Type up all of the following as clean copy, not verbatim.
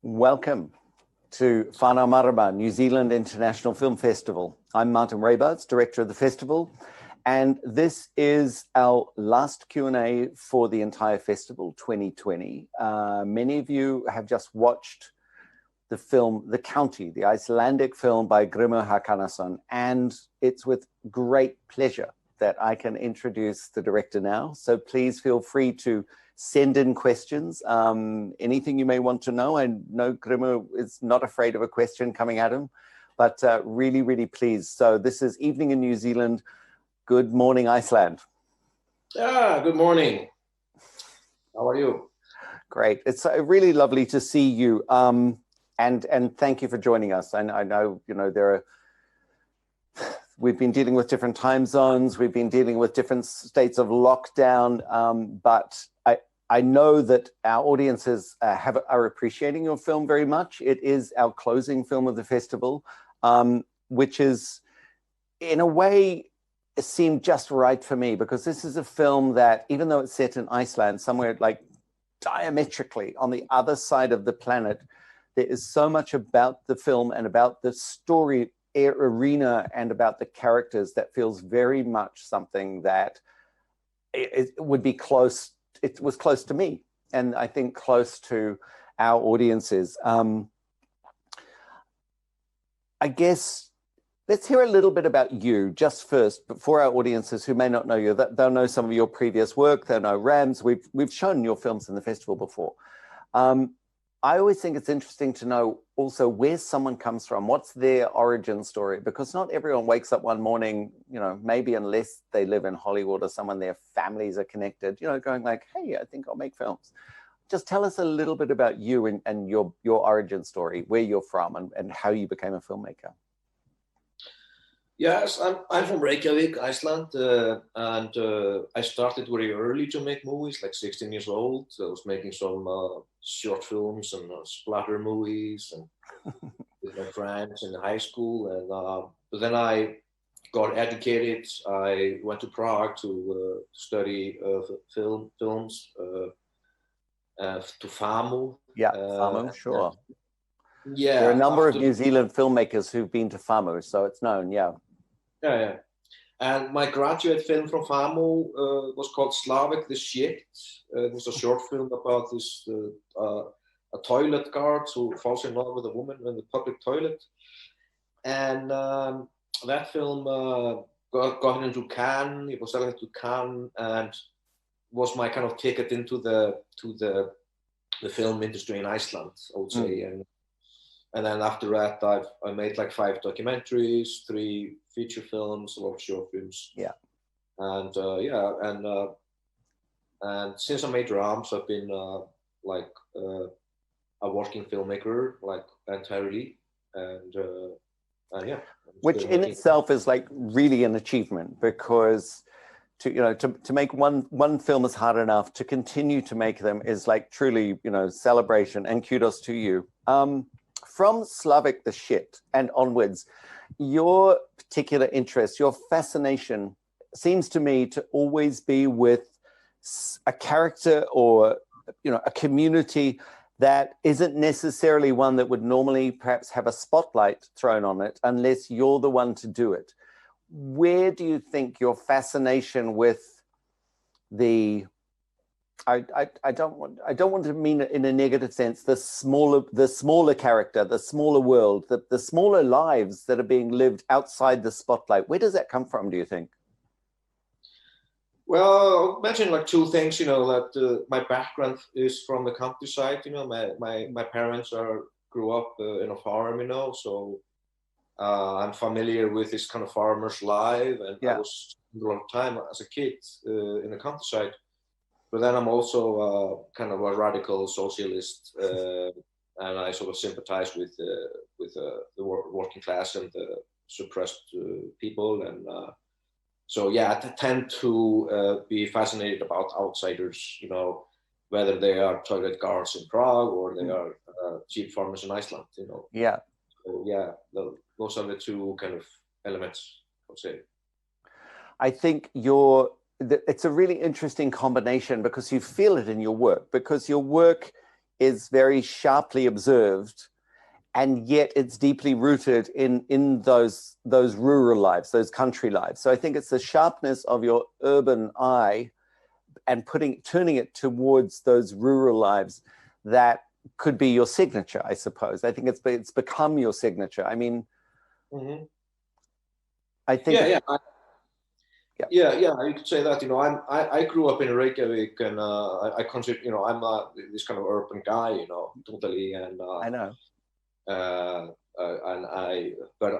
Welcome to Whānau Mārama, New Zealand International Film Festival. I'm Marten Rabarts, director of the festival, and this is our last Q&A for the entire festival, 2020. Many of you have just watched the film The County, the Icelandic film by Grímur Hákonarson, and it's with great pleasure that I can introduce the director now. So please feel free to send in questions, anything you may want to know. I know Grímur is not afraid of a question coming at him, but really, really pleased. So this is evening in New Zealand. Good morning, Iceland. Good morning. How are you? Great. It's really lovely to see you. And thank you for joining us. I know, we've been dealing with different time zones. We've been dealing with different states of lockdown, but I know that our audiences are appreciating your film very much. It is our closing film of the festival, which is, in a way, it seemed just right for me, because this is a film that, even though it's set in Iceland, somewhere like diametrically on the other side of the planet, there is so much about the film and about the story arena and about the characters that feels very much something that it would be close. It was close to me, and I think close to our audiences. I guess let's hear a little bit about you just first, but for our audiences who may not know you, they'll know some of your previous work. They'll know Rams. We've shown your films in the festival before. I always think it's interesting to know also where someone comes from, what's their origin story, because not everyone wakes up one morning, maybe unless they live in Hollywood or someone, their families are connected, going like, hey, I think I'll make films. Just tell us a little bit about you and your origin story, where you're from and how you became a filmmaker. Yes, I'm from Reykjavik, Iceland, and I started very early to make movies, like 16 years old. I was making some short films and splatter movies and with my friends in high school. And but then I got educated. I went to Prague to study films, to Whānau. Yeah, Whānau, sure. Yeah, there are a number of New Zealand filmmakers who've been to Whānau, so it's known. Yeah. Yeah. And my graduate film from Whānau was called Slavic the Shit. It was a short film about this a toilet guard who falls in love with a woman in the public toilet. And that film got into Cannes. It was selected to Cannes and was my kind of ticket into the film industry in Iceland, I would say. And then after that, I made like 5 documentaries, 3 feature films, a lot of short films. Yeah. And and since I made Rams, I've been like a working filmmaker, like entirely, and yeah. Which in itself is like really an achievement, because to make one film is hard enough. To continue to make them is like truly celebration, and kudos to you. From Slavic the Shit and onwards, your particular interest, your fascination seems to me to always be with a character or a community that isn't necessarily one that would normally perhaps have a spotlight thrown on it unless you're the one to do it. Where do you think your fascination with the I don't want to mean it in a negative sense, the smaller character, the smaller world, the smaller lives that are being lived outside the spotlight, where does that come from, do you think? Well, I'll mention like 2 things, that my background is from the countryside. My parents grew up in a farm, so I'm familiar with this kind of farmer's life, and I Yeah. was spending a lot of time as a kid in the countryside. But then I'm also kind of a radical socialist, and I sort of sympathize with the working class and the suppressed people. And so, yeah, I tend to be fascinated about outsiders, you know, whether they are toilet guards in Prague or they are sheep farmers in Iceland, you know. Yeah. So, yeah, those are the two kind of elements, I would say. I think it's a really interesting combination because you feel it in your work, because your work is very sharply observed, and yet it's deeply rooted in those rural lives, those country lives. So I think it's the sharpness of your urban eye and turning it towards those rural lives that could be your signature, I suppose. I think it's become your signature. I mean, I think yeah, you could say that. You know, I grew up in Reykjavik, and I consider, you know, I'm this kind of urban guy, you know, totally. And I know.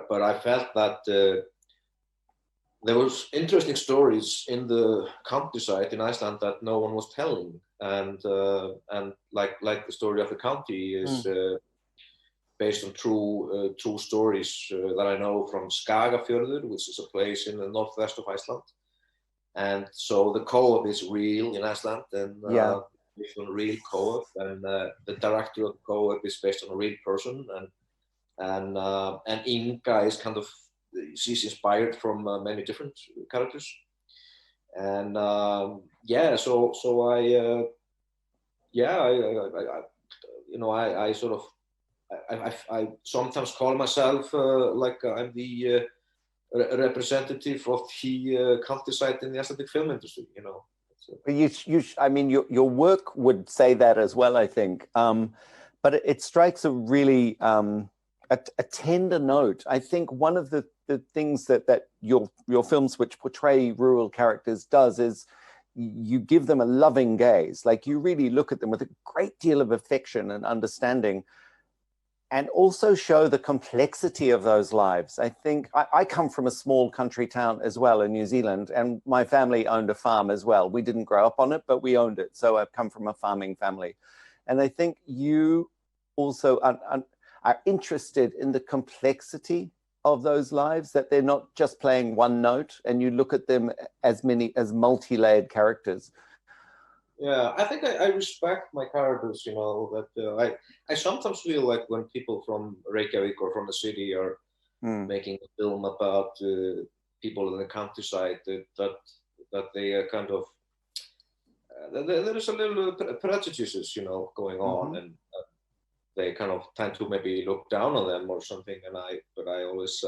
But I felt that there was interesting stories in the countryside in Iceland that no one was telling, and like the story of the county is based on true stories that I know from Skagafjörður, which is a place in the northwest of Iceland. And so the co-op is real in Iceland, and it's a real co-op, and the director of the co-op is based on a real person, and Inga is kind of, she's inspired from many different characters, and yeah, so I you know, I sort of I sometimes call myself like I'm the representative of the countryside in the Icelandic film industry, you know. I mean, your work would say that as well, I think. But it strikes a really a tender note. I think one of the things that your films, which portray rural characters, does is you give them a loving gaze. Like, you really look at them with a great deal of affection and understanding, and also show the complexity of those lives. I think I come from a small country town as well in New Zealand, and my family owned a farm as well. We didn't grow up on it, but we owned it. So I've come from a farming family. And I think you also are interested in the complexity of those lives, that they're not just playing one note, and you look at them as multi-layered characters. Yeah, I think I respect my characters, you know, that I sometimes feel like when people from Reykjavik or from the city are making a film about people in the countryside, that they are kind of, there is a little prejudices, you know, going on, and they kind of tend to maybe look down on them or something, but I always,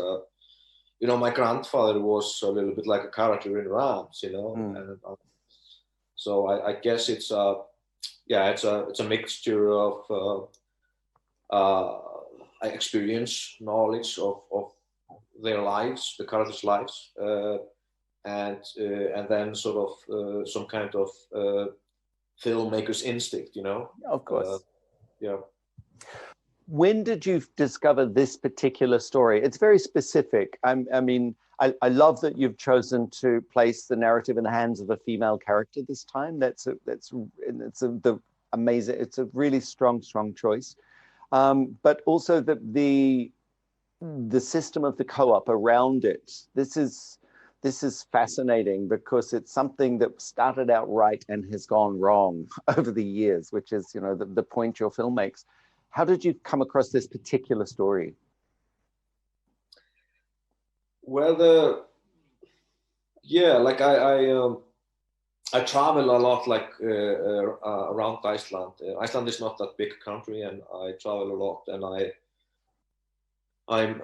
you know, my grandfather was a little bit like a character in Rams, you know, and so I guess it's a mixture of experience, knowledge of their lives, the characters' lives, and then sort of some kind of filmmaker's instinct, you know. Of course. Yeah. When did you discover this particular story? It's very specific. I mean, I love that you've chosen to place the narrative in the hands of a female character this time. It's amazing. It's a really strong choice. But also the system of the co-op around it. This is fascinating, because it's something that started out right and has gone wrong over the years, which is, you know, the point your film makes. How did you come across this particular story? Well, like I travel a lot, like around Iceland. Iceland is not that big country, and I travel a lot. And I'm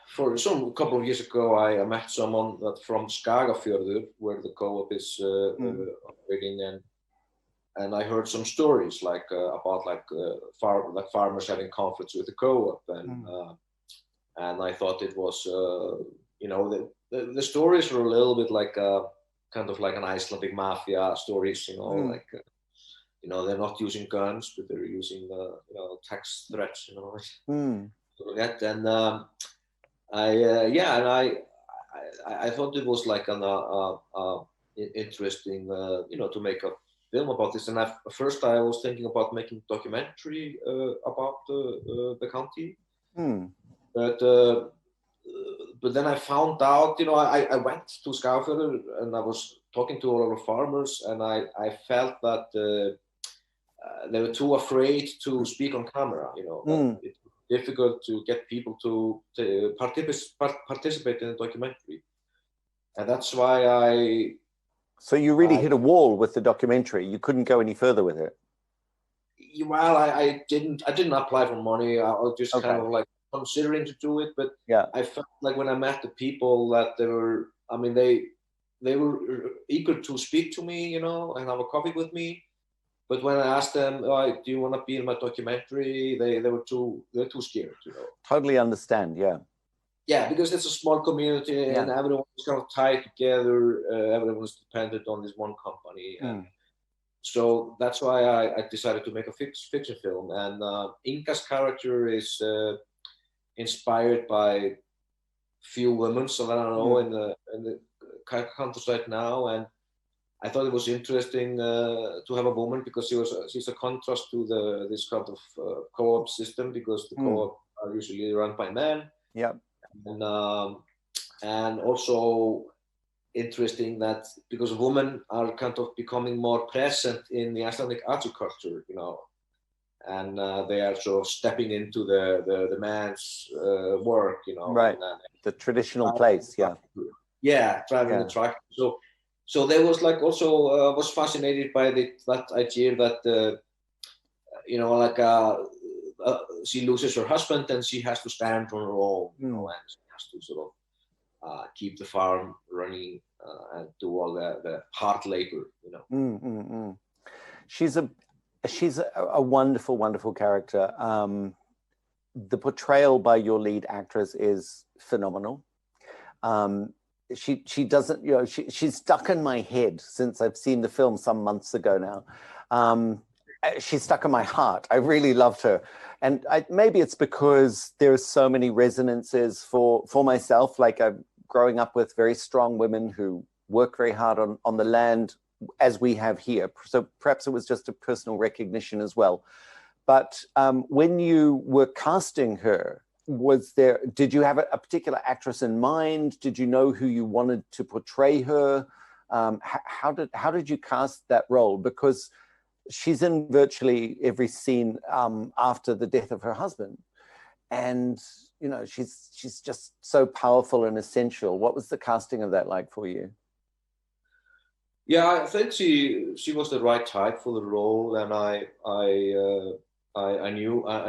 for some couple of years ago, I met someone that from Skagafjörður, where the co-op is operating, and I heard some stories like about farmers having conflicts with the co-op, and I thought it was you know, the stories were a little bit like kind of like an Icelandic mafia stories, you know, like you know, they're not using guns, but they're using you know, text threats, you know. So that, and yeah, and I thought it was like an interesting, to make a film about this. And first I was thinking about making a documentary about the county, but then I found out, I went to Skagafjörður and I was talking to a lot of farmers, and I felt that they were too afraid to speak on camera. It's difficult to get people to participate in the documentary, and that's why So you really hit a wall with the documentary. You couldn't go any further with it. Well, I didn't apply for money. I was just kind of like considering to do it, but yeah, I felt like when I met the people that they were eager to speak to me, and have a coffee with me. But when I asked them, do you want to be in my documentary? They're too scared, Totally understand, yeah. Yeah, because it's a small community and everyone is kind of tied together. Everyone is dependent on this one company. And so that's why I decided to make a fiction film. And Inga's character is inspired by few women, so that I know in the countryside now. And I thought it was interesting to have a woman, because she's a contrast to this kind of co-op system, because the co-op are usually run by men. Yeah. And also interesting that because women are kind of becoming more present in the Icelandic agriculture, and they are sort of stepping into the man's work, Right. And, the traditional place, yeah. Yeah, driving the tractor. So there was like also was fascinated by that idea that she loses her husband and she has to stand on her own, and she has to sort of keep the farm running and do all the hard labor, She's a wonderful, wonderful character. The portrayal by your lead actress is phenomenal. She doesn't, she's stuck in my head since I've seen the film some months ago now. She's stuck in my heart. I really loved her. And maybe it's because there's so many resonances for myself, like I'm growing up with very strong women who work very hard on the land as we have here. So perhaps it was just a personal recognition as well. But when you were casting her, did you have a particular actress in mind? Did you know who you wanted to portray her? How did you cast that role? Because she's in virtually every scene after the death of her husband. And, she's just so powerful and essential. What was the casting of that like for you? Yeah, I think she was the right type for the role. And I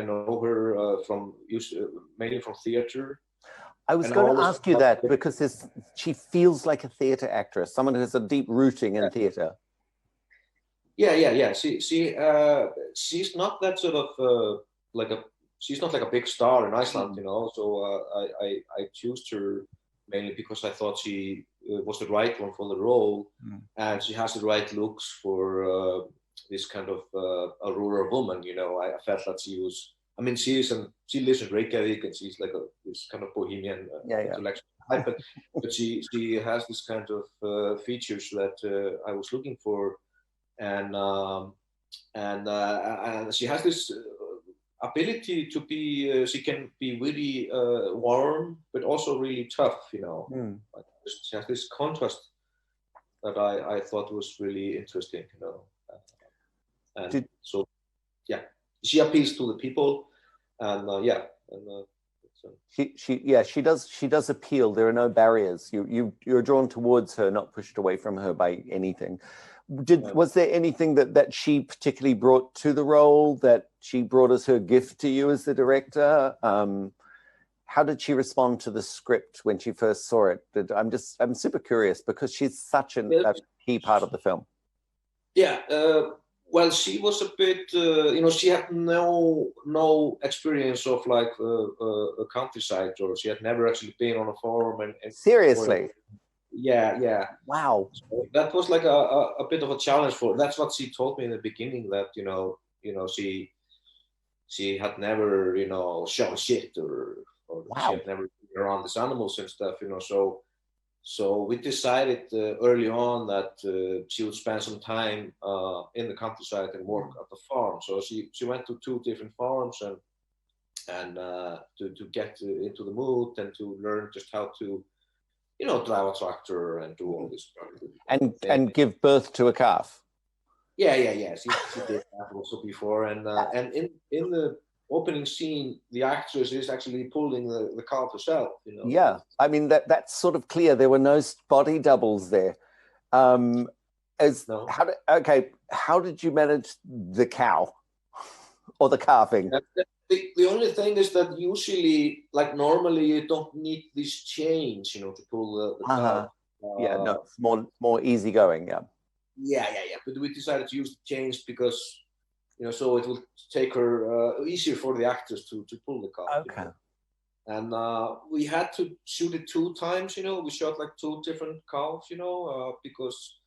know her mainly from theater. I was going to ask you that because she feels like a theater actress, someone who has a deep rooting in theater. Yeah. She's not that sort of she's not like a big star in Iceland, So I chose her mainly because I thought she was the right one for the role, and she has the right looks for this kind of a rural woman. I felt that she was. I mean, she lives in Reykjavik, and she's like this kind of bohemian intellectual type, but she has this kind of features that I was looking for. And she has this ability to be. She can be really warm, but also really tough. She has this contrast that I thought was really interesting. And so, she appeals to the people, and she does appeal. There are no barriers. You're drawn towards her, not pushed away from her by anything. Was there anything that she particularly brought to the role, that she brought as her gift to you as the director? How did she respond to the script when she first saw it? I'm super curious because she's such a key part of the film. Yeah, well, she was a bit, she had no experience of like a countryside, or she had never actually been on a farm. And seriously. Yeah. Wow. So that was like a bit of a challenge for her. That's what she told me in the beginning, that she had never shown shit or wow. She had never been around these animals and stuff, So we decided early on that she would spend some time in the countryside and work at the farm. So she went to 2 different farms and to get into the mood and to learn just how to, drive a tractor and do all this and give birth to a calf. Yeah. She did that also before, and in the opening scene, the actress is actually pulling the calf herself. Yeah, I mean that's sort of clear. There were no body doubles there. No. How did you manage the cow or the calving? The only thing is that usually, like normally, you don't need this chains, to pull the calf. It's more easygoing. Yeah. But we decided to use the chains because, so it will take her easier for the actors to pull the calf. Okay. And we had to shoot it 2 times. We shot like 2 different calves. Because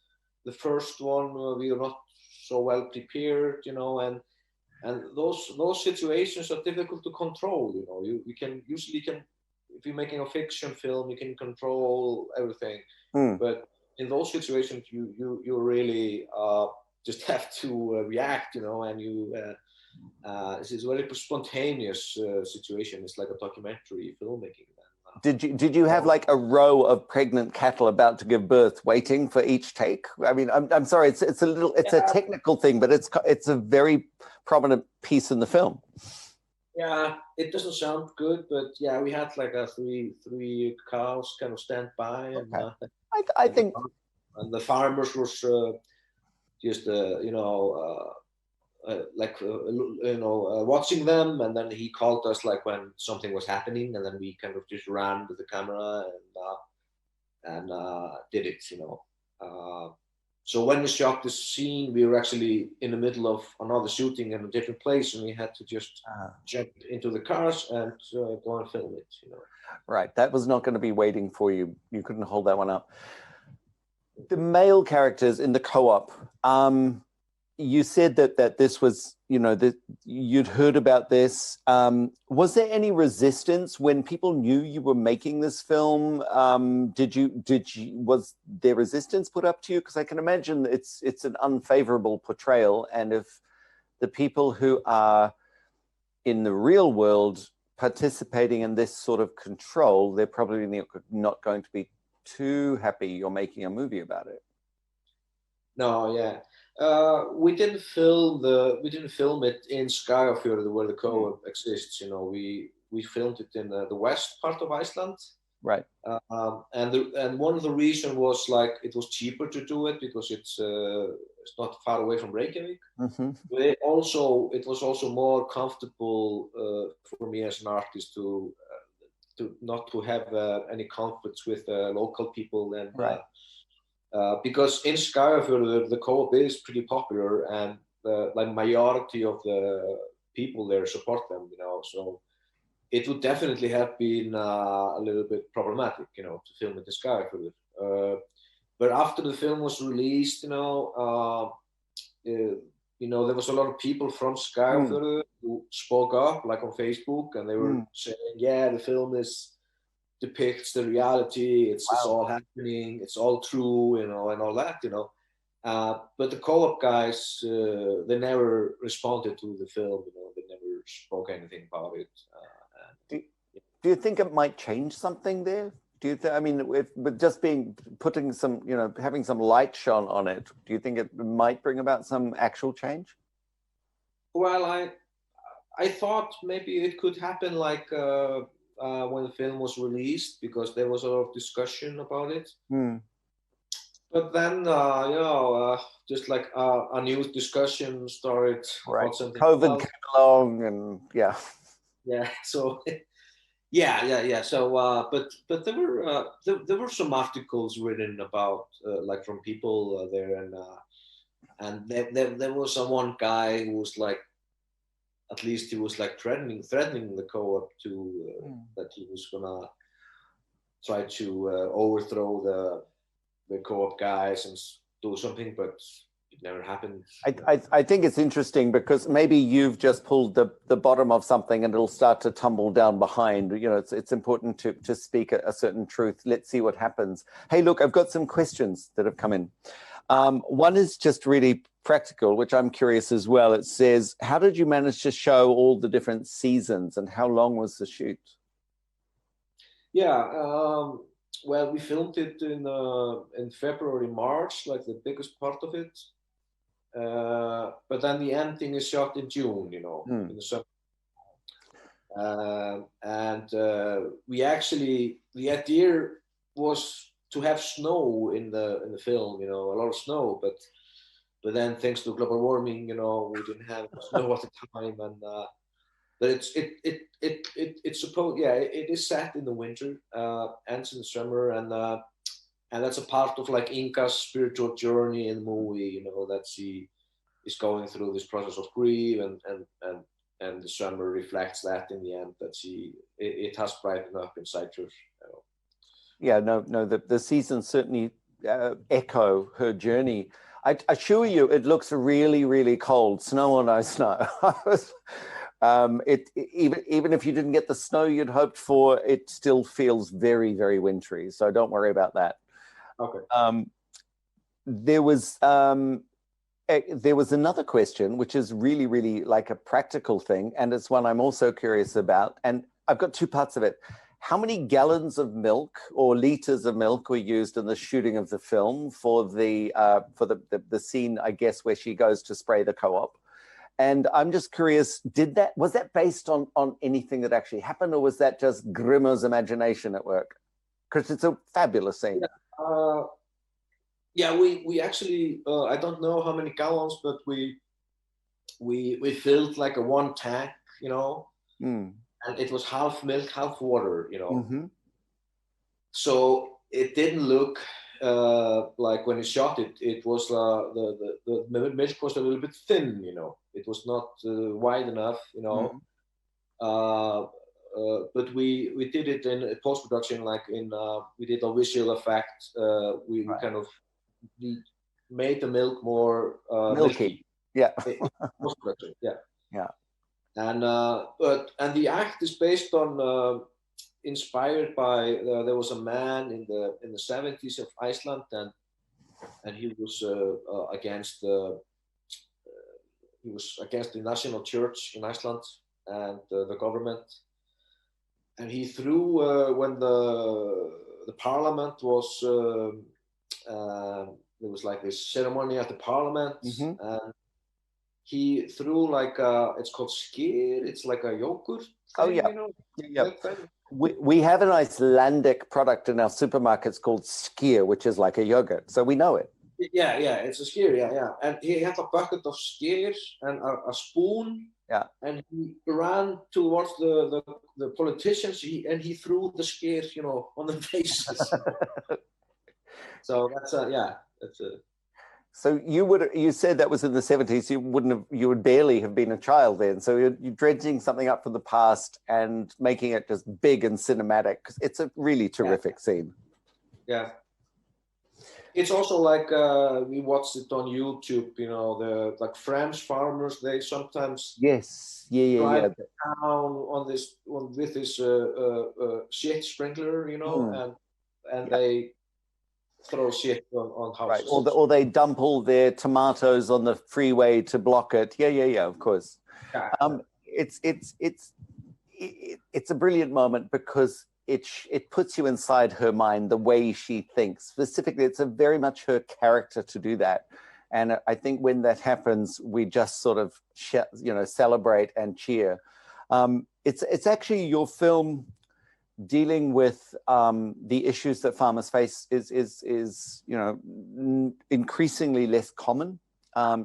the first one we were not so well prepared. And those situations are difficult to control. You can usually if you're making a fiction film, you can control everything. But in those situations, you really just have to react, and it's a very spontaneous situation. It's like a documentary filmmaking. Did you have like a row of pregnant cattle about to give birth waiting for each take? I mean, I'm sorry, it's a technical thing, but it's a very prominent piece in the film. Yeah, it doesn't sound good, but yeah, we had like three cows kind of stand by, and I think, and the farmers was just watching them, and then he called us like when something was happening, and then we kind of just ran with the camera and did it. So when we shot this scene, we were actually in the middle of another shooting in a different place, and we had to just jump into the cars and go and film it. Right, that was not going to be waiting for you. You couldn't hold that one up. The male characters in the co-op. You said that this was, that you'd heard about this. Was there any resistance when people knew you were making this film? Was there resistance put up to you? Because I can imagine it's an unfavorable portrayal, and if the people who are in the real world participating in this sort of control, they're probably not going to be too happy you're making a movie about it. No, yeah. We didn't film it in Skagafjörður where the co-op exists. We filmed it in the west part of Iceland. Right. And one of the reasons was like it was cheaper to do it because it's not far away from Reykjavik. Mm-hmm. But it was also more comfortable for me as an artist to not to have any conflicts with local people and. Right. Because in Skagafjörður the co-op is pretty popular, and the majority of the people there support them. So it would definitely have been a little bit problematic, to film it in Skagafjörður. But after the film was released, there was a lot of people from Skagafjörður who spoke up, like on Facebook, and they were saying, "Yeah, the film depicts the reality. It's all happening. It's all true, and all that, But the co-op guys, they never responded to the film. They never spoke anything about it. Do you think it might change something there? Do you with just putting some, having some light shone on it, do you think it might bring about some actual change? Well, I thought maybe it could happen like. When the film was released, because there was a lot of discussion about it. But then, just like a new discussion started about something. COVID came along, and yeah. So, yeah. So, but there were some articles written about like from people there, and there was one guy who was like. At least he was like threatening the co-op to that he was gonna try to overthrow the co-op guys and do something, but it never happened. I think it's interesting because maybe you've just pulled the bottom of something and it'll start to tumble down behind. You know, it's important to speak a certain truth. Let's see what happens. Hey, look, I've got some questions that have come in. One is just really practical, which I'm curious as well. It says, how did you manage to show all the different seasons and how long was the shoot? Yeah, well, we filmed it in February, March, like the biggest part of it. But then the ending is shot in June, you know, in the summer. We actually, the idea was to have snow in the film, you know, a lot of snow, but then thanks to global warming, you know, we didn't have snow at the time, and but it's supposed, yeah, it is set in the winter, ends in the summer, and that's a part of like Inga's spiritual journey in the movie, you know, that she is going through this process of grief, and the summer reflects that in the end, that it has brightened up inside her. You know. Yeah, no, the seasons certainly echo her journey. I assure you, it looks really, really cold, snow or no snow. Even if you didn't get the snow you'd hoped for, it still feels very, very wintry. So don't worry about that. Okay. There was another question, which is really, really like a practical thing, and it's one I'm also curious about. And I've got two parts of it. How many gallons of milk or liters of milk were used in the shooting of the film for the scene, I guess, where she goes to spray the co-op? And I'm just curious, was that based on anything that actually happened, or was that just Grímur's imagination at work? Because it's a fabulous scene. Yeah, we actually, I don't know how many gallons, but we filled like a one tank, you know, and it was half milk, half water, you know. So it didn't look like when we shot it, it was the milk was a little bit thin, you know. It was not wide enough, you know. But we did it in post production, like we did a visual effect. We kind of made the milk more milky. Yeah. Post production, yeah. Yeah. And the act is based on. Inspired by there was a man in the 70s of Iceland, and he was against the national church in Iceland and the government, and he threw when the parliament was there was like this ceremony at the parliament, and he threw like it's called skyr, it's like a yogurt thing, you know? Yeah. We have an Icelandic product in our supermarkets called skyr, which is like a yogurt, so we know it. Yeah, it's a skyr, yeah. And he had a bucket of skyr and a spoon, and he ran towards the politicians, and he threw the skyr, you know, on the faces. So that's that's a. So you said that was in the 70s. You would barely have been a child then. So you're dredging something up from the past and making it just big and cinematic. It's a really terrific scene. Yeah. It's also like we watched it on YouTube. You know, the like French farmers, they sometimes drive down with this shit sprinkler, you know, and they throw shit on houses. Right. Or they dump all their tomatoes on the freeway to block it. Yeah, of course. Yeah. It's a brilliant moment because it puts you inside her mind, the way she thinks. Specifically, it's very much her character to do that. And I think when that happens, we just sort of celebrate and cheer. It's actually your film dealing with the issues that farmers face is increasingly less common,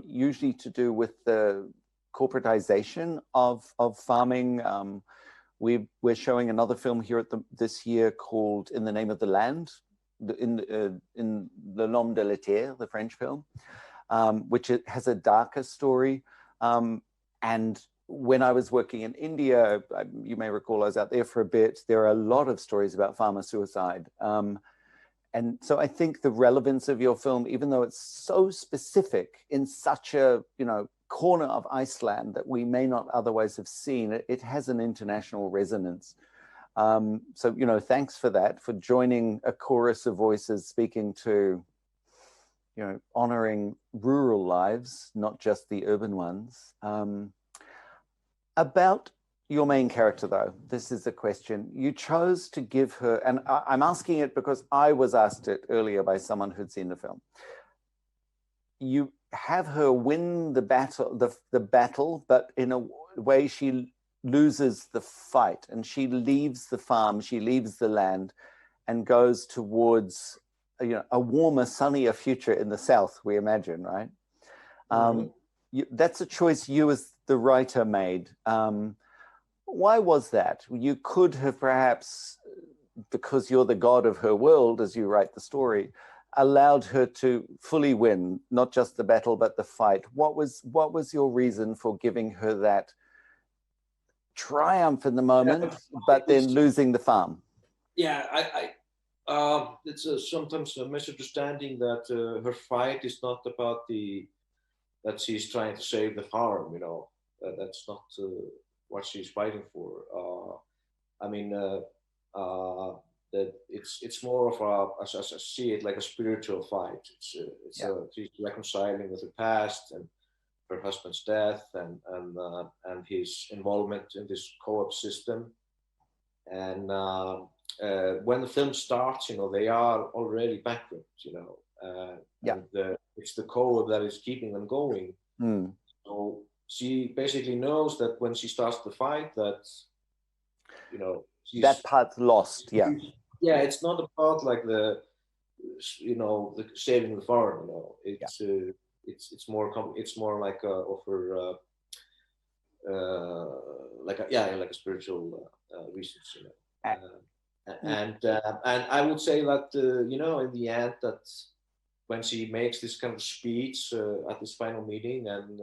usually to do with the corporatization of farming. We're showing another film here this year called In the Name of the Land, in Le Nom de la Terre, the French film, which has a darker story. And when I was working in India, you may recall I was out there for a bit, there are a lot of stories about farmer suicide. And so I think the relevance of your film, even though it's so specific in such a, corner of Iceland that we may not otherwise have seen, it has an international resonance. So, thanks for that, for joining a chorus of voices speaking to, honoring rural lives, not just the urban ones. About your main character, though, this is a question. You chose to give her, and I'm asking it because I was asked it earlier by someone who'd seen the film. You have her win the battle, but in a way she loses the fight, and she leaves the farm, she leaves the land, and goes towards a warmer, sunnier future in the south, we imagine, right? That's a choice you as the writer made. Why was that? You could have perhaps, because you're the god of her world as you write the story, allowed her to fully win, not just the battle, but the fight. What was your reason for giving her that triumph in the moment, but then losing the farm? Yeah, it's sometimes a misunderstanding that her fight is not about that she's trying to save the farm. That's not what she's fighting for. That it's more of as I see it, like a spiritual fight. She's reconciling with her past and her husband's death and his involvement in this co-op system. And when the film starts, they are already bankrupt. It's the co-op that is keeping them going. So she basically knows that when she starts the fight, that that part's lost. Yeah, it's not about like the saving the farm. It's more like like a spiritual reasons. And I would say that in the end, that when she makes this kind of speech at this final meeting, and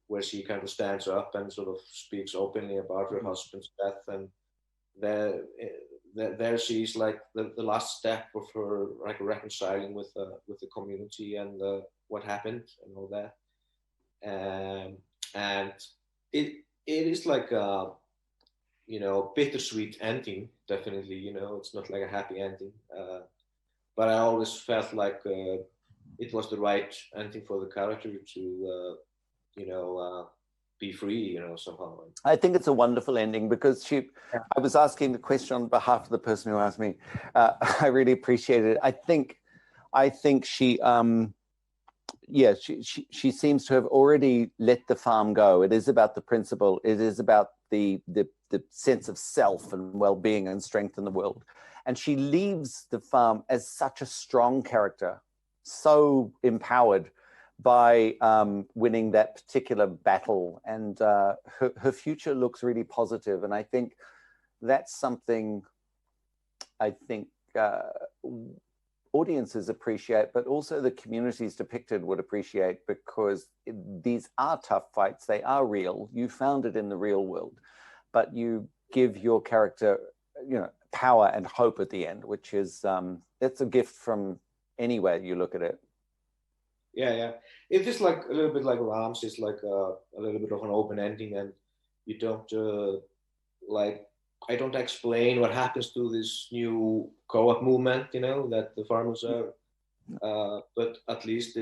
where she kind of stands up and sort of speaks openly about her husband's death, and there she's like the last step of her like reconciling with the community and what happened and all that, and it is like a bittersweet ending, definitely. It's not like a happy ending, but I always felt like it was the right ending for the character to be free, somehow. I think it's a wonderful ending because I was asking the question on behalf of the person who asked me. I really appreciate it. I think she, she seems to have already let the farm go. It is about the principle. It is about the sense of self and well-being and strength in the world. And she leaves the farm as such a strong character, so empowered by winning that particular battle, and her future looks really positive. And I think that's something audiences appreciate, but also the communities depicted would appreciate, because these are tough fights. They are real. You found it in the real world, but you give your character, power and hope at the end, which is it's a gift from anywhere you look at it. Yeah. It is like a little bit like Rams. It's like a little bit of an open ending, and you don't I don't explain what happens to this new co-op movement, that the farmers are. But at least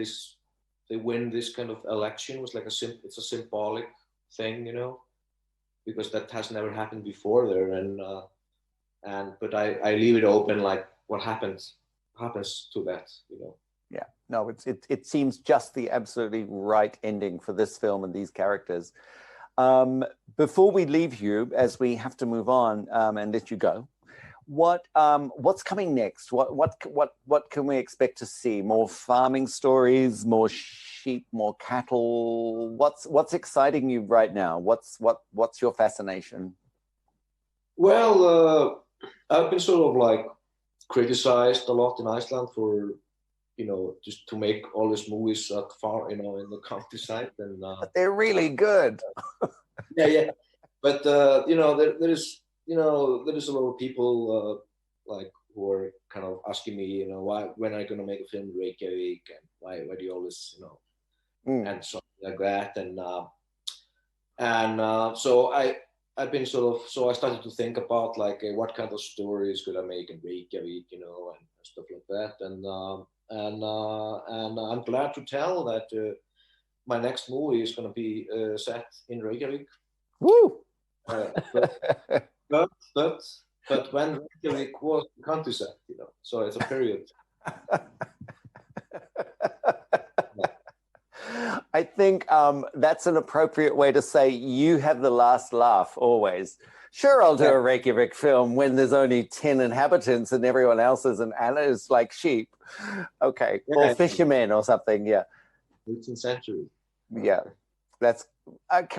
they win this kind of election. It was like it's a symbolic thing, because that has never happened before there. But I leave it open, like what happens to that, Yeah, no, it seems just the absolutely right ending for this film and these characters. Before we leave you, as we have to move on and let you go, what's coming next? What can we expect to see? More farming stories, more sheep, more cattle? What's exciting you right now? What's your fascination? Well, I've been sort of like criticized a lot in Iceland for just to make all these movies at far, in the countryside, and but they're really good. yeah. But there is a lot of people like who are kind of asking me, you know, when are you going to make a film in Reykjavik, and why do you always, you know, and something like that. And so I've been so I started to think about like what kind of stories could I make in Reykjavik, you know, and stuff like that. And I'm glad to tell that my next movie is going to be set in Reykjavik. Woo! But when Reykjavik was the countryside, you know, so it's a period. I think that's an appropriate way to say you have the last laugh always. Sure, I'll do a Reykjavik film when there's only 10 inhabitants and everyone else is like sheep. Okay, or fishermen or something, yeah. 18th century. Yeah,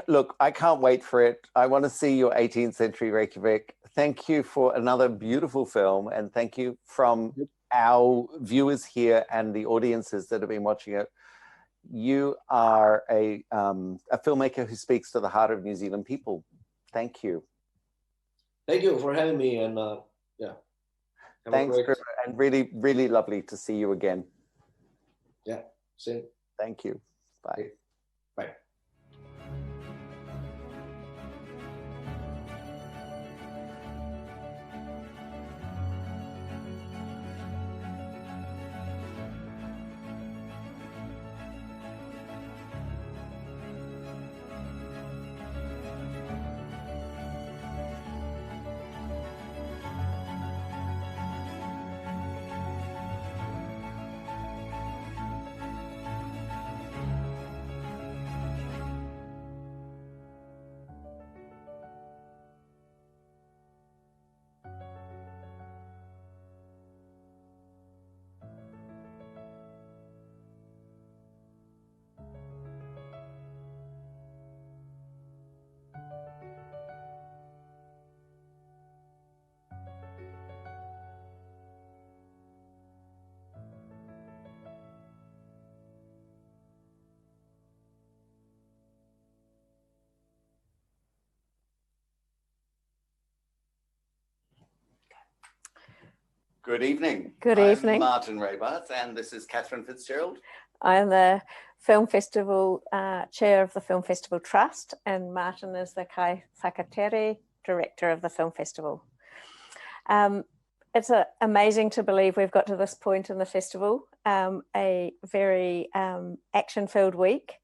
look, I can't wait for it. I want to see your 18th century Reykjavik. Thank you for another beautiful film, and thank you from our viewers here and the audiences that have been watching it. You are a filmmaker who speaks to the heart of New Zealand people. Thank you. Thank you for having me, and yeah. Thanks, and really, really lovely to see you again. Yeah, same. Thank you. Bye. Okay. Bye. Good evening. Good evening. I'm Marten Rabarts, and this is Catherine Fitzgerald. I'm the Film Festival Chair of the Film Festival Trust, and Marten is the Kaiwhakatere Director of the Film Festival. It's amazing to believe we've got to this point in the festival, a very action-filled week.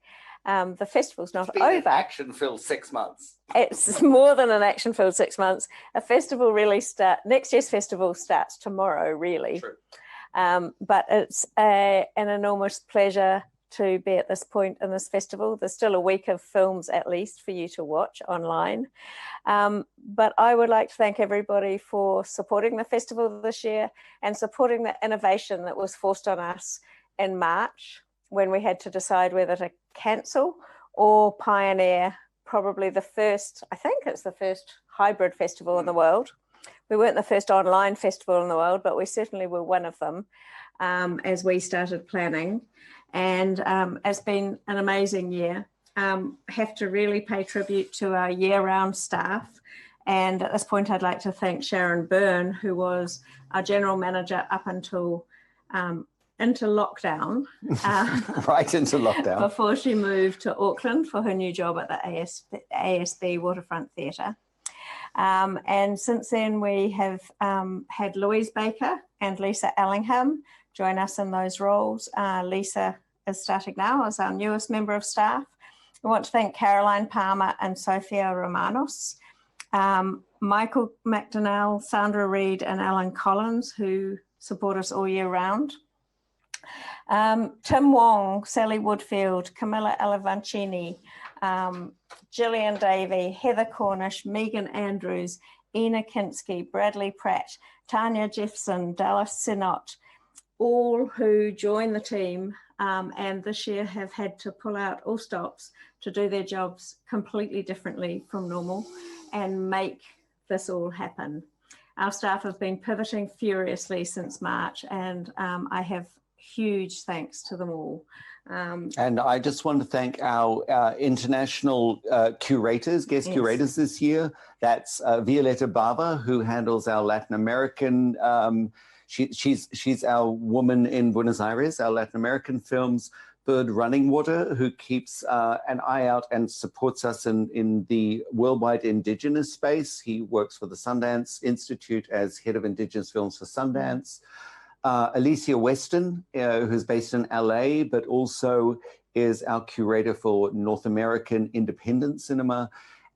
The festival's not over. Action-filled 6 months. It's more than an action-filled 6 months. A festival really next year's festival starts tomorrow, really. True. But it's an enormous pleasure to be at this point in this festival. There's still a week of films at least for you to watch online. But I would like to thank everybody for supporting the festival this year and supporting the innovation that was forced on us in March, when we had to decide whether to cancel or pioneer probably the first, I think it's the first hybrid festival in the world. We weren't the first online festival in the world, but we certainly were one of them as we started planning. And it's been an amazing year. Have to really pay tribute to our year-round staff. And at this point, I'd like to thank Sharon Byrne, who was our general manager up until into lockdown. Right into lockdown. Before she moved to Auckland for her new job at the ASB Waterfront Theatre. And since then we have had Louise Baker and Lisa Ellingham join us in those roles. Lisa is starting now as our newest member of staff. I want to thank Caroline Palmer and Sophia Romanos, Michael McDonnell, Sandra Reed and Alan Collins, who support us all year round. Tim Wong, Sally Woodfield, Camilla Elavancini, Gillian Davey, Heather Cornish, Megan Andrews, Ina Kinsky, Bradley Pratt, Tanya Jeffson, Dallas Sinott, all who joined the team and this year have had to pull out all stops to do their jobs completely differently from normal and make this all happen. Our staff have been pivoting furiously since March, and I have huge thanks to them all. And I just want to thank our international curators, guest curators this year. That's Violeta Bava, who handles our Latin American. She's our woman in Buenos Aires, our Latin American films. Bird Runningwater, who keeps an eye out and supports us in the worldwide Indigenous space. He works for the Sundance Institute as head of Indigenous films for Sundance. Alicia Weston, who's based in LA, but also is our curator for North American independent cinema.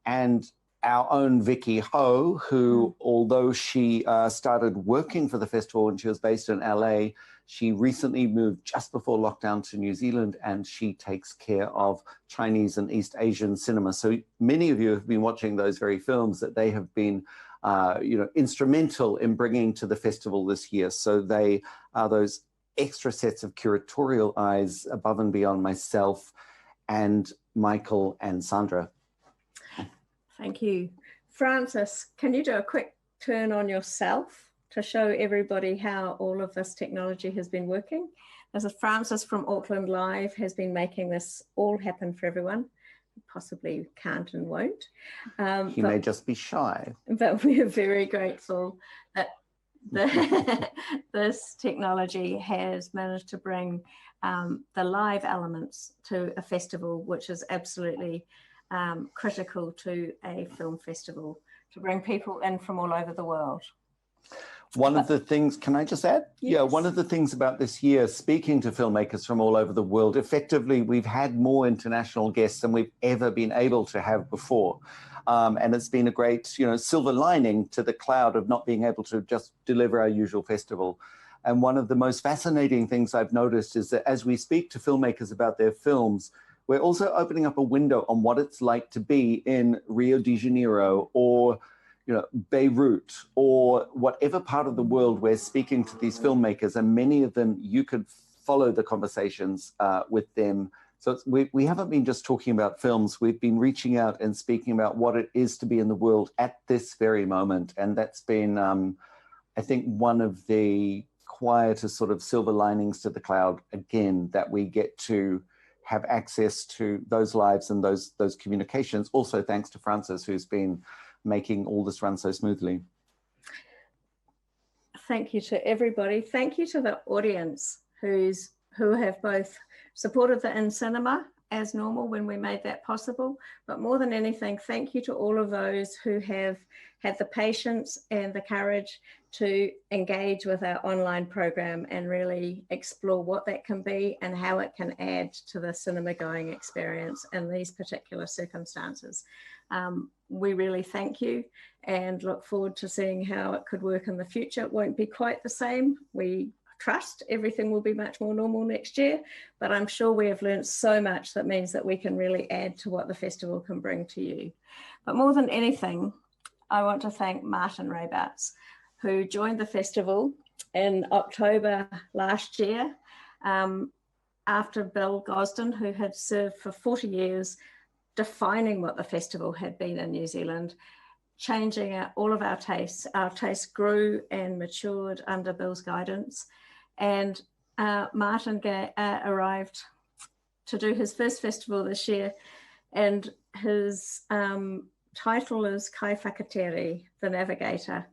And our own Vicky Ho, who, although she started working for the festival when she was based in LA, she recently moved just before lockdown to New Zealand, and she takes care of Chinese and East Asian cinema. So many of you have been watching those very films that they have been instrumental in bringing to the festival this year. So they are those extra sets of curatorial eyes above and beyond myself and Michael and Sandra. Thank you. Francis, can you do a quick turn on yourself to show everybody how all of this technology has been working? This is Francis from Auckland Live, has been making this all happen for everyone. Possibly can't and won't. He may just be shy. But we are very grateful that this technology has managed to bring the live elements to a festival, which is absolutely critical to a film festival, to bring people in from all over the world. One of the things, can I just add? Yes. Yeah, one of the things about this year, speaking to filmmakers from all over the world, effectively, we've had more international guests than we've ever been able to have before. And it's been a great, silver lining to the cloud of not being able to just deliver our usual festival. And one of the most fascinating things I've noticed is that as we speak to filmmakers about their films, we're also opening up a window on what it's like to be in Rio de Janeiro or Beirut or whatever part of the world we're speaking to these filmmakers, and many of them you could follow the conversations with them. So we haven't been just talking about films, we've been reaching out and speaking about what it is to be in the world at this very moment. And that's been, I think, one of the quieter sort of silver linings to the cloud, again, that we get to have access to those lives and those communications. Also, thanks to Francis, who's been making all this run so smoothly. Thank you to everybody. Thank you to the audience who have both supported the In Cinema as normal when we made that possible, but more than anything, thank you to all of those who have had the patience and the courage to engage with our online program and really explore what that can be and how it can add to the cinema going experience in these particular circumstances. We really thank you and look forward to seeing how it could work in the future. It won't be quite the same. We trust everything will be much more normal next year, but I'm sure we have learned so much that means that we can really add to what the festival can bring to you. But more than anything, I want to thank Marten Rabarts, who joined the festival in October last year after Bill Gosden, who had served for 40 years defining what the festival had been in New Zealand, changing all of our tastes. Our tastes grew and matured under Bill's guidance. And Marten arrived to do his first festival this year, and his title is Kaiwhakatere, the Navigator,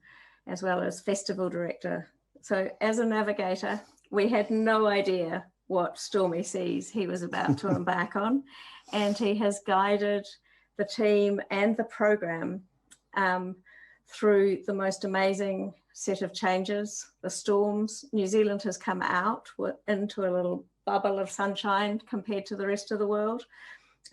as well as Festival Director. So as a navigator, we had no idea what stormy seas he was about to embark on. And he has guided the team and the program through the most amazing set of changes, the storms. New Zealand has come out into a little bubble of sunshine compared to the rest of the world.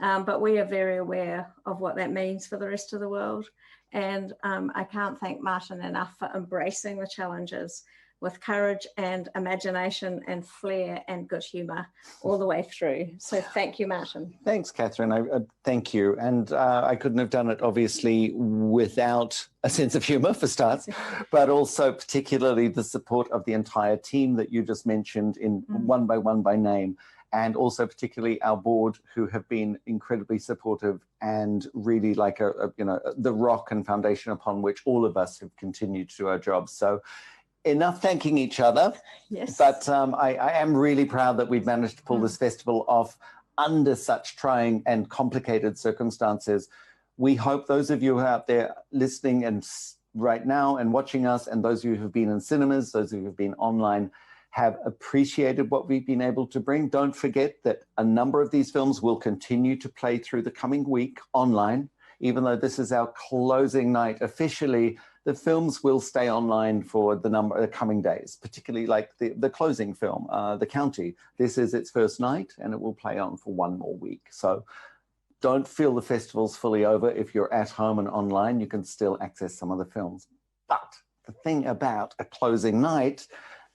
But we are very aware of what that means for the rest of the world. And I can't thank Marten enough for embracing the challenges with courage and imagination and flair and good humour all the way through. So thank you, Marten. Thanks, Catherine. Thank you. And I couldn't have done it, obviously, without a sense of humour, for starts, but also particularly the support of the entire team that you just mentioned in one by name, and also particularly our board, who have been incredibly supportive and really like the rock and foundation upon which all of us have continued to do our jobs. So enough thanking each other. Yes. But I am really proud that we've managed to pull this festival off under such trying and complicated circumstances. We hope those of you who are out there listening and right now and watching us, and those of you who've been in cinemas, those of you who've been online, have appreciated what we've been able to bring. Don't forget that a number of these films will continue to play through the coming week online. Even though this is our closing night officially, the films will stay online for the coming days, particularly like the closing film, The County. This is its first night and it will play on for one more week. So don't feel the festival's fully over. If you're at home and online, you can still access some of the films. But the thing about a closing night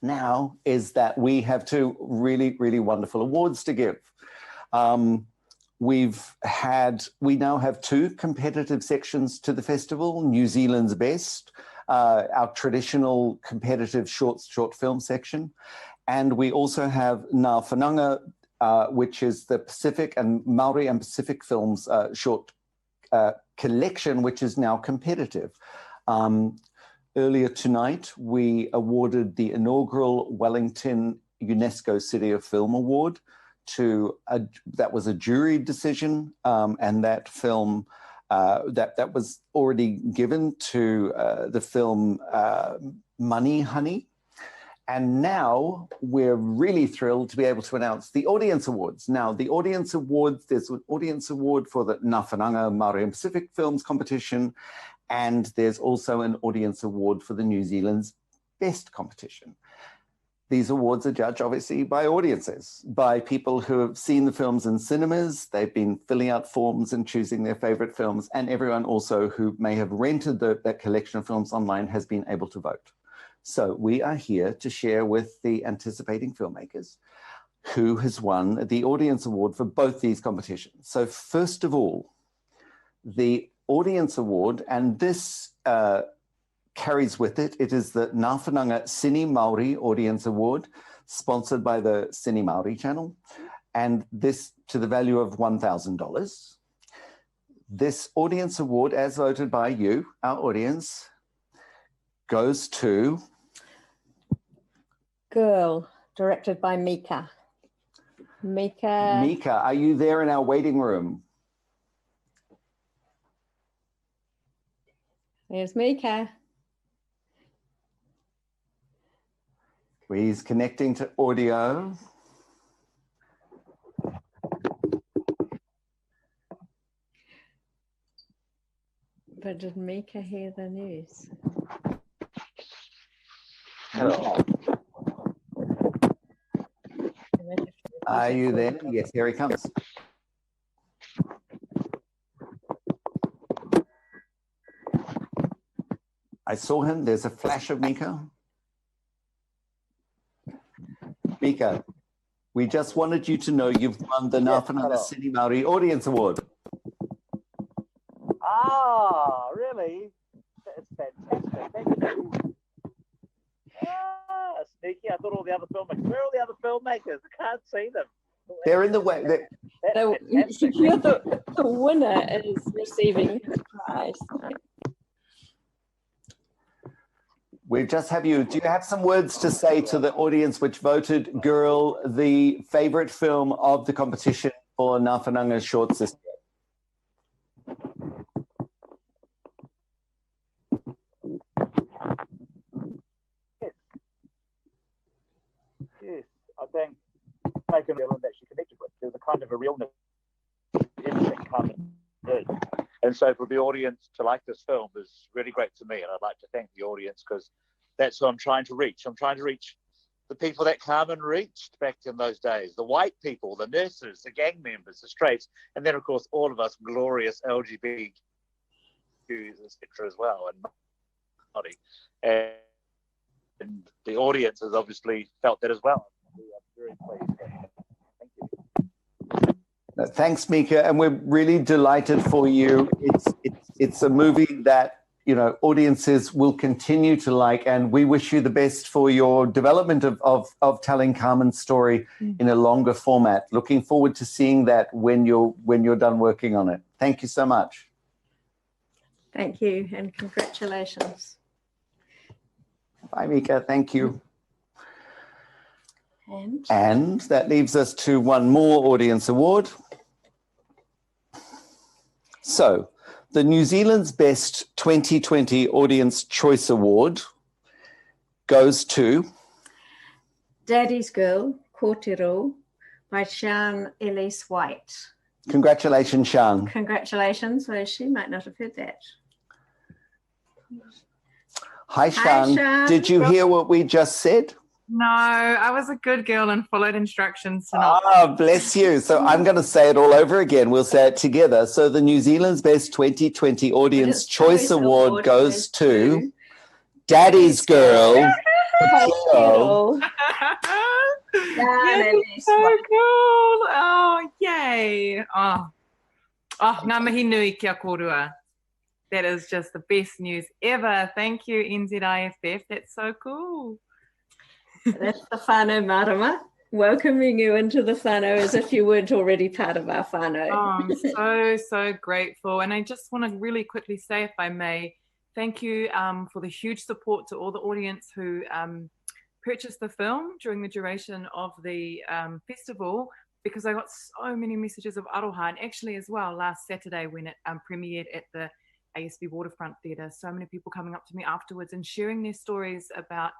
now is that we have two really, really wonderful awards to give. We now have two competitive sections to the festival: New Zealand's Best, our traditional competitive short film section, and we also have Ngā Whānau, which is the Pacific and Maori and Pacific films short collection, which is now competitive. Earlier tonight, we awarded the inaugural Wellington UNESCO City of Film Award that was a jury decision, and that film that was already given to the film Money Honey. And now we're really thrilled to be able to announce the Audience Awards. Now, the Audience Awards, there's an Audience Award for the Ngā Whānau Māori and Pacific Films competition, and there's also an Audience Award for the New Zealand's Best competition. These awards are judged, obviously, by audiences, by people who have seen the films in cinemas. They've been filling out forms and choosing their favorite films, and everyone also who may have rented that collection of films online has been able to vote. So we are here to share with the anticipating filmmakers who has won the Audience Award for both these competitions. So first of all, the Audience Award, and this carries with it, it is the Ngā Whānau Cine Māori Audience Award, sponsored by the Cine Māori channel, and this to the value of $1,000. This Audience Award, as voted by you, our audience, goes to Girl, directed by Mika. Mika, are you there in our waiting room? There's Mika. He's connecting to audio. But did Mika hear the news? Hello. Are you there? Yes, here he comes. I saw him. There's a flash of Mika. Mika, we just wanted you to know you've won the Ngā Whānau Cine Māori Audience Award. Ah, really? That's fantastic. Thank you. Ah, sneaky. I thought all the other filmmakers. Where are all the other filmmakers? I can't see them. They're in the way. You're the winner is receiving his prize. We just have you. Do you have some words to say to the audience which voted Girl the favorite film of the competition for Ngā Whānau shorts this year? Yes, I think making a film that she connected with. There's a kind of a realness in everything Carmen did. And so for the audience to like this film is really great to me. And I'd like to thank the audience because that's who I'm trying to reach. I'm trying to reach the people that Carmen reached back in those days, the white people, the nurses, the gang members, the straights, and then, of course, all of us glorious LGBTQs, etc. as well. And the audience has obviously felt that as well. We are very pleased. Thank you. Thanks, Mika, and we're really delighted for you. It's a movie that audiences will continue to like, and we wish you the best for your development of telling Carmen's story in a longer format. Looking forward to seeing that when you're done working on it. Thank you so much. Thank you, and congratulations. Bye, Mika. Thank you. And And that leaves us to one more audience award. So, the New Zealand's Best 2020 Audience Choice Award goes to Daddy's Girl, Kōtero, by Sian Elise White. Congratulations, Sian. Congratulations. So she might not have heard that. Hi, Sian. Sian. Did you hear what we just said? No, I was a good girl and followed instructions tonight. Ah, bless you. So I'm going to say it all over again. We'll say it together. So the New Zealand's Best 2020 Audience Choice Award goes to Daddy's Girl. Kōtero. Yeah, so cool. Oh, yay. Oh, ngā mihi nui kia korua. That is just the best news ever. Thank you, NZIFF. That's so cool. That's the Whānau Mārama, welcoming you into the whānau as if you weren't already part of our whānau. Oh, I'm so grateful. And I just want to really quickly say, if I may, thank you for the huge support to all the audience who purchased the film during the duration of the festival, because I got so many messages of aroha, and actually as well last Saturday when it premiered at the ASB Waterfront Theatre, so many people coming up to me afterwards and sharing their stories about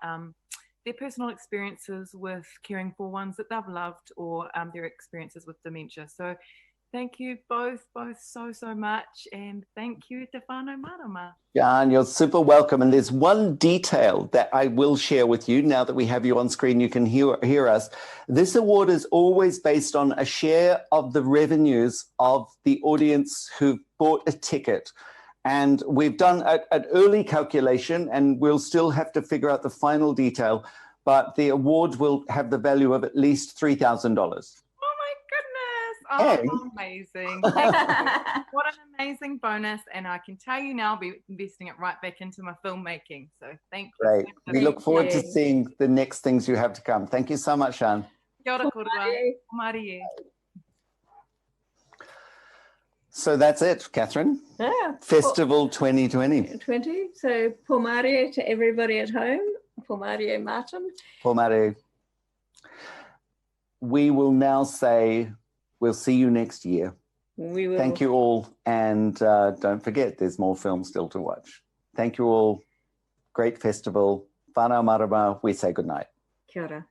their personal experiences with caring for ones that they've loved, or their experiences with dementia. So thank you both so much, and thank you Te Whānau Mārama. Jan, you're super welcome. And there's one detail that I will share with you now that we have you on screen. You can hear us. This award is always based on a share of the revenues of the audience who bought a ticket. And we've done an early calculation, and we'll still have to figure out the final detail, but the award will have the value of at least $3,000. Oh my goodness. Oh, amazing. Thank you. What an amazing bonus. And I can tell you now, I'll be investing it right back into my filmmaking. So thank you. Great. We look forward to seeing the next things you have to come. Thank you so much, Sian. Kia ora korua. Marie. So that's it, Catherine. Yeah. Festival 2020. So Pomare to everybody at home. Pomare Martin. Pomare. We will now say we'll see you next year. We will. Thank you all. And don't forget, there's more films still to watch. Thank you all. Great festival. Whānau Mārama. We say goodnight. Kia ora.